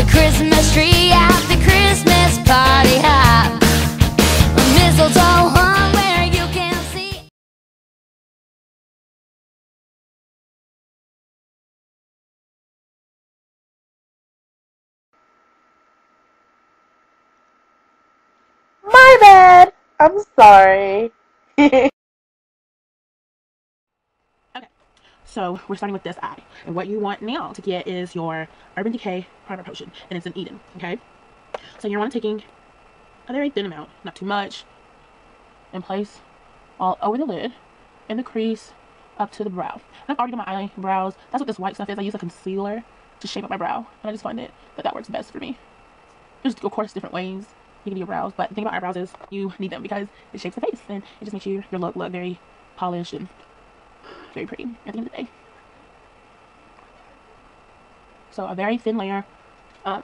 Christmas tree at the Christmas party hop. Mistletoe hung where you can see. My bad. I'm sorry. Okay, so we're starting with this eye, and what you want now to get is your Urban Decay Primer Potion, and it's an Eden. Okay, so you're taking a very thin amount, not too much, and place all over the lid, in the crease, up to the brow. And I've already done my eyebrows. That's what this white stuff is. I use a concealer to shape up my brow, and I just find that works best for me. There's, of course, different ways you can do your brows, but the thing about eyebrows is you need them because it shapes the face, and it just makes your look very polished and very pretty at the end of the day. So a very thin layer, all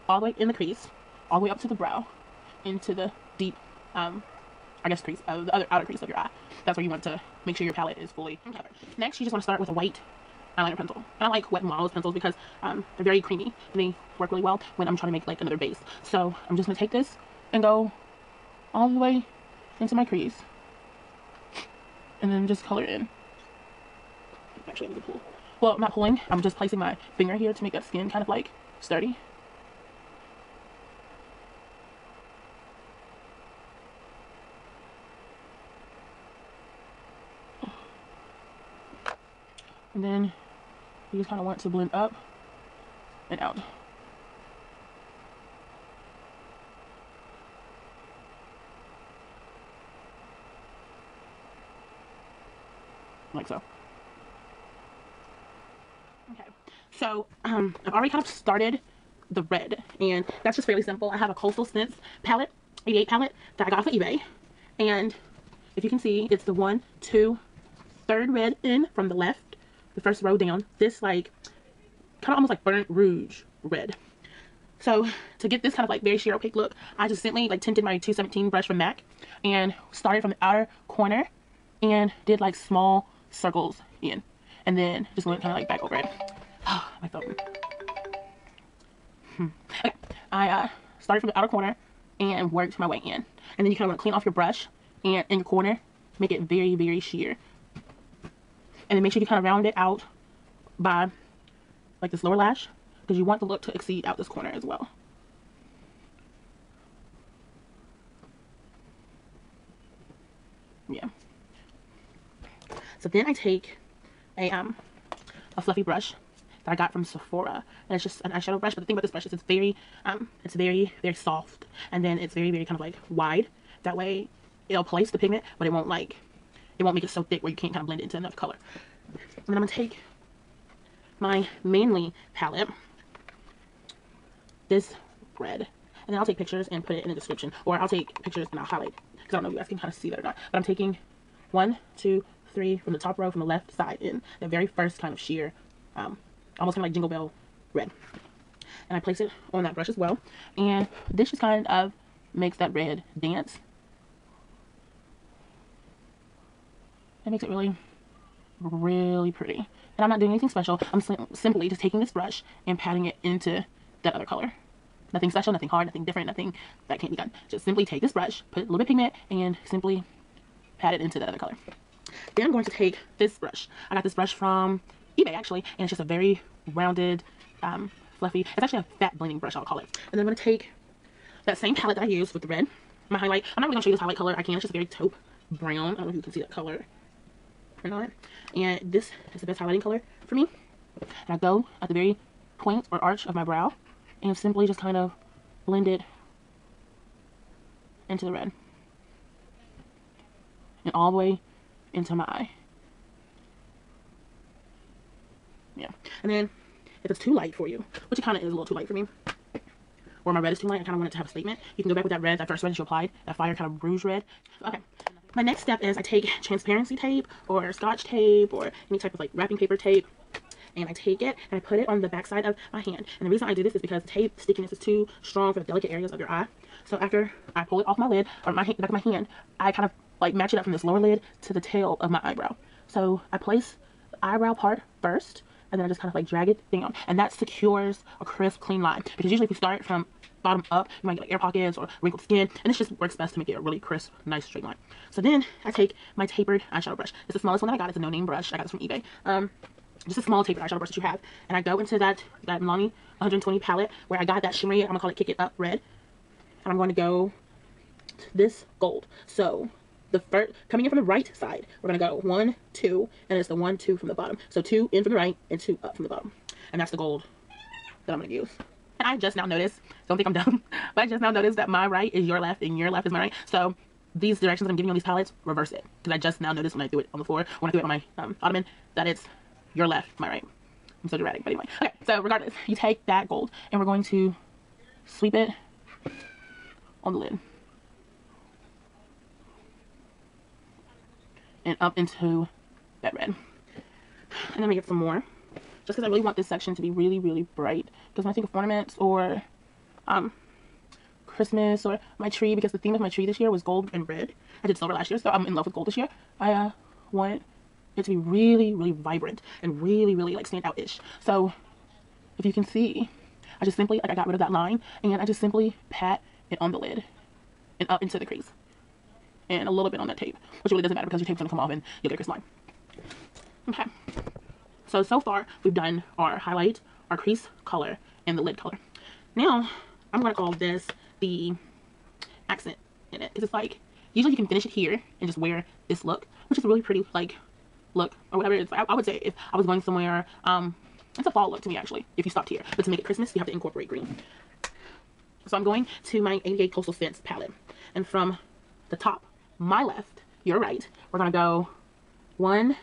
the way in the crease, all the way up to the brow, into the deep, I guess, crease of the other outer crease of your eye. That's where you want to make sure your palette is fully covered. Next, you just want to start with a white eyeliner pencil. And I like Wet n Wild's pencils because they're very creamy and they work really well when I'm trying to make like another base. So I'm just gonna take this and go all the way into my crease, and then just color it in. Actually, I'm gonna pull. Well, I'm not pulling. I'm just placing my finger here to make that skin kind of like sturdy. And then you just kind of want to blend up and out. Like so. Okay, so I've already kind of started the red, and that's just fairly simple. I have a Coastal Scents palette, 88 palette, that I got off of eBay. And if you can see, it's the 1, 2, 3rd red in from the left. The first row down, this like kind of almost like burnt rouge red. So to get this kind of like very sheer opaque look, I just simply like tinted my 217 brush from MAC and started from the outer corner and did like small circles in, and then just went kind of like back over it. Oh, my thumb. Okay, I started from the outer corner and worked my way in, and then you kind of want to clean off your brush and in your corner make it very, very sheer. And then make sure you kind of round it out by like this lower lash, because you want the look to exceed out this corner as well. Yeah. So then I take a fluffy brush that I got from Sephora, and it's just an eyeshadow brush. But the thing about this brush is it's very, very soft, and then it's very, very kind of like wide. That way, it'll place the pigment, but it won't make it so thick where you can't kind of blend it into another color. And then I'm gonna take my Manly palette, this red, and then I'll take pictures and put it in the description, or I'll take pictures and I'll highlight, because I don't know if you guys can kind of see that or not. But I'm taking 1, 2, 3 from the top row from the left side in the very first kind of sheer, almost kind of like Jingle Bell red, and I place it on that brush as well. And this just kind of makes that red dance. It makes it really, really pretty. And I'm not doing anything special. I'm simply just taking this brush and patting it into that other color. Nothing special, nothing hard, nothing different, nothing that can't be done. Just simply take this brush, put a little bit of pigment, and simply pat it into that other color. Then I'm going to take this brush. I got this brush from eBay actually, and it's just a very rounded, fluffy, it's actually a fat blending brush, I'll call it. And then I'm going to take that same palette that I used with the red, my highlight. I'm not really going to show you this highlight color. I can. It's just very taupe brown. I don't know if you can see that color or not. And this is the best highlighting color for me. And I go at the very point or arch of my brow and simply just kind of blend it into the red. And all the way into my eye. Yeah. And then if it's too light for you, which it kind of is a little too light for me, where my red is too light, I kind of want it to have a statement. You can go back with that red, that first red that you applied, that fire kind of rouge red. Okay. My next step is I take transparency tape or scotch tape or any type of like wrapping paper tape, and I take it and I put it on the back side of my hand. And the reason I do this is because the tape stickiness is too strong for the delicate areas of your eye. So after I pull it off my lid, or my back of my hand, I kind of like match it up from this lower lid to the tail of my eyebrow. So I place the eyebrow part first, and then I just kind of like drag it down, and that secures a crisp, clean line. Because usually if you start from bottom up, you might get like air pockets or wrinkled skin, and this just works best to make it a really crisp, nice straight line. So then I take my tapered eyeshadow brush. It's the smallest one that I got. It's a no-name brush. I got this from eBay. Just a small tapered eyeshadow brush that you have, and I go into that Milani 120 palette where I got that shimmery, I'm gonna call it Kick It Up red, and I'm going to go to this gold. So the first, coming in from the right side, we're gonna go 1, 2, and it's the 1, 2 from the bottom. So 2 in from the right and 2 up from the bottom, and that's the gold that I'm gonna use. And I just now noticed, don't think I'm dumb, but I just now noticed that my right is your left and your left is my right. So these directions that I'm giving you on these palettes, reverse it, because I just now noticed when I do it on the floor, when I do it on my ottoman, that it's your left, my right. I'm so dramatic, but anyway. Okay, so regardless, you take that gold and we're going to sweep it on the lid and up into that red. And then we get some more, just because I really want this section to be really, really bright. Because when I think of ornaments or Christmas or my tree, because the theme of my tree this year was gold and red. I did silver last year, so I'm in love with gold this year. I want it to be really, really vibrant and really, really like stand out-ish. So if you can see, I just simply, like, I got rid of that line and I just simply pat it on the lid and up into the crease and a little bit on that tape, which really doesn't matter because your tape's gonna come off and you'll get a crisp line. Okay, so far we've done our highlight, our crease color, and the lid color. Now I'm gonna call this the accent in it, because it's like usually you can finish it here and just wear this look, which is a really pretty like look or whatever. It's, I would say if I was going somewhere, it's a fall look to me actually if you stopped here, but to make it Christmas you have to incorporate green. So I'm going to my 88 Coastal Scents palette, and from the top, my left, your right, we're gonna go 1,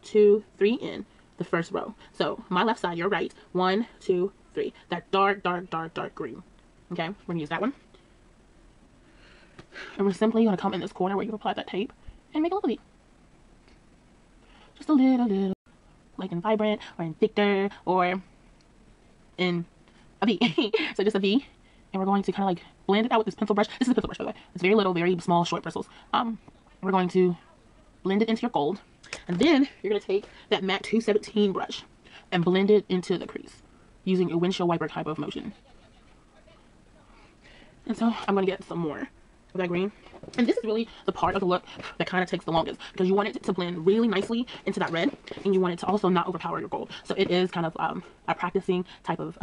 2, 3 in the first row. So my left side, your right, 1, 2, 3, that dark, dark, dark, dark green. Okay, we're gonna use that one, and we're simply gonna come in this corner where you've applied that tape and make a little V. Just a little, like in vibrant or in Victor or in a V. So just a V, and we're going to kind of like blend it out with this pencil brush. This is a pencil brush, by the way. It's very little, very small, short bristles. We're going to blend it into your gold, and then you're gonna take that matte 217 brush and blend it into the crease using a windshield wiper type of motion. And so I'm gonna get some more of that green, and this is really the part of the look that kind of takes the longest, because you want it to blend really nicely into that red, and you want it to also not overpower your gold. So it is kind of a practicing type of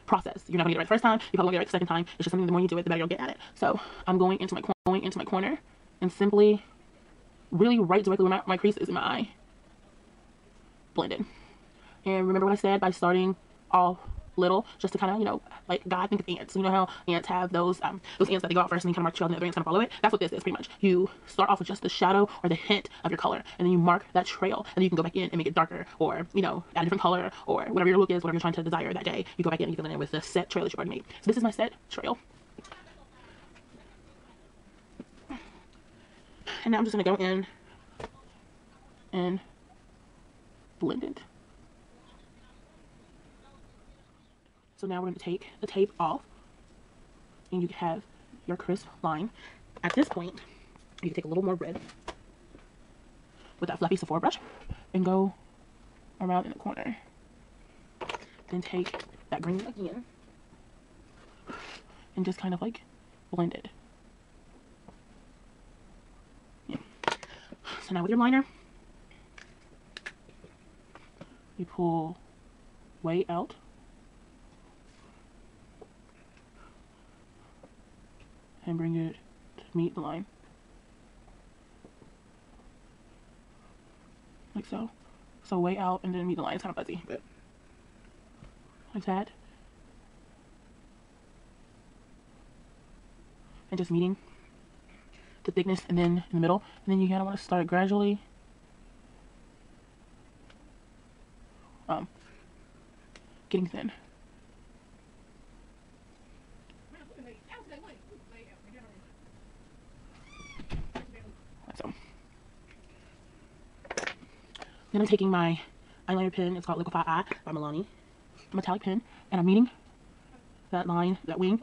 process. You're not gonna get it right the first time, you're probably gonna get it right the second time. It's just something, the more you do it, the better you'll get at it. So I'm going into my corner and simply really right directly where my crease is in my eye, blend it. And remember what I said, by starting off little, just to kind of, you know, like God, think of ants. You know how ants have those ants that they go out first and then kind of mark the trail and the other ants kind of follow it? That's what this is pretty much. You start off with just the shadow or the hint of your color, and then you mark that trail, and then you can go back in and make it darker, or, you know, add a different color, or whatever your look is, whatever you're trying to desire that day, you go back in and you fill it in with the set trail that you already made. So this is my set trail. And now I'm just gonna go in and blend it. So now we're going to take the tape off, and you have your crisp line. At this point, you can take a little more red with that fluffy Sephora brush and go around in the corner. Then take that green again and just kind of like blend it. Yeah. So now with your liner, you pull way out and bring it to meet the line, like so. So way out and then meet the line. It's kind of fuzzy, but like that. And just meeting the thickness, and then in the middle, and then you kind of want to start gradually getting thin. So then I'm taking my eyeliner pen. It's called Liquify Eye by Milani, metallic pen, and I'm meeting that line, that wing.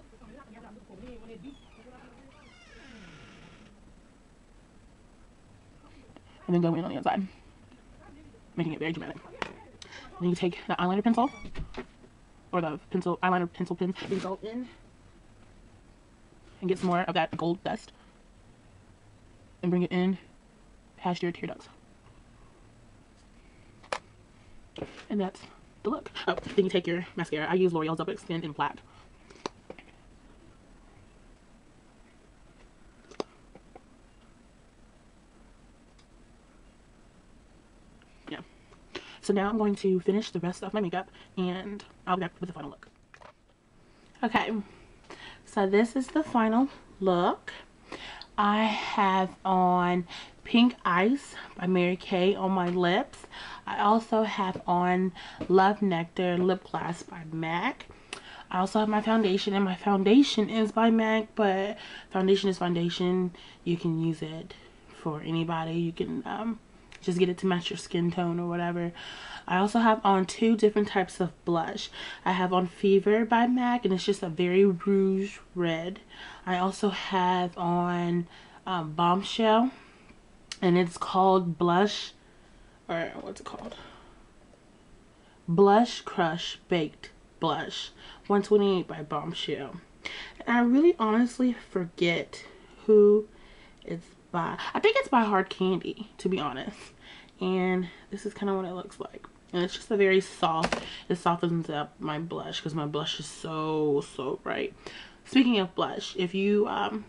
And then go in on the inside, making it very dramatic. Then you take the eyeliner pencil, or the pencil, eyeliner pencil pen, you go in and get some more of that gold dust and bring it in past your tear ducts. And that's the look. Oh, then you take your mascara. I use L'Oreal's Double Extend in black. Yeah. So now I'm going to finish the rest of my makeup and I'll be back with the final look. Okay, so this is the final look. I have on Pink Ice by Mary Kay on my lips. I also have on Love Nectar Lip Gloss by MAC. I also have my foundation, and my foundation is by MAC, but foundation is foundation. You can use it for anybody. You can just get it to match your skin tone or whatever. I also have on two different types of blush. I have on Fever by MAC, and it's just a very rouge red. I also have on Bombshell, and it's called Blush, or what's it called? Blush Crush Baked Blush, 128 by Bombshell. And I really honestly forget who it's by. I think it's by Hard Candy, to be honest. And this is kind of what it looks like. And it's just a very soft, it softens up my blush because my blush is so bright. Speaking of blush, if you have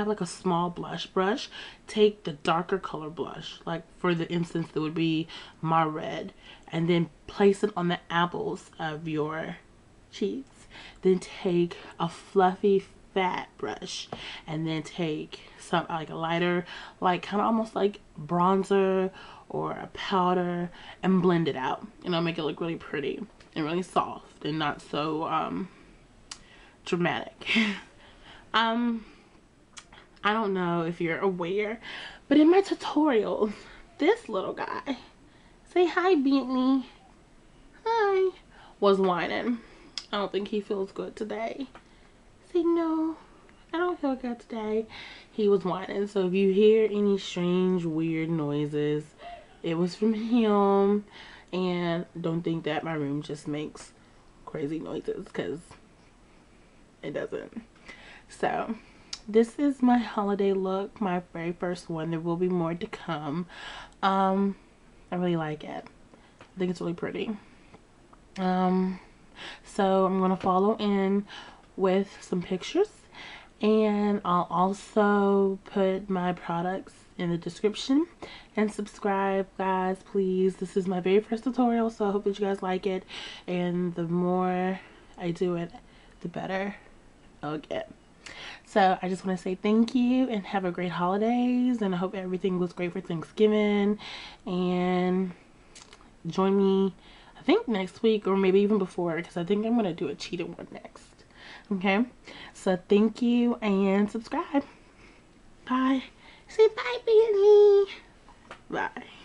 like a small blush brush, take the darker color blush, like for the instance that would be my red, and then place it on the apples of your cheeks. Then take a fluffy fat brush and then take some like a lighter, like kind of almost like bronzer or a powder, and blend it out, and it'll make it look really pretty and really soft and not so dramatic. I don't know if you're aware, but in my tutorials, this little guy, say hi Bentley, hi, was whining. I don't think he feels good today. Say no, I don't feel good today. He was whining, so if you hear any strange weird noises, it was from him. And don't think that my room just makes crazy noises, because it doesn't. So this is my holiday look, my very first one. There will be more to come. I really like it. I think it's really pretty. So I'm gonna follow in with some pictures, and I'll also put my products in the description. And subscribe, guys, please. This is my very first tutorial, so I hope that you guys like it, and the more I do it, the better I'll get. So I just want to say thank you and have a great holidays, and I hope everything was great for Thanksgiving. And join me, I think next week, or maybe even before, because I think I'm going to do a cheated one next. Okay, so thank you, and subscribe. Bye. Say bye, Bentley. Bye.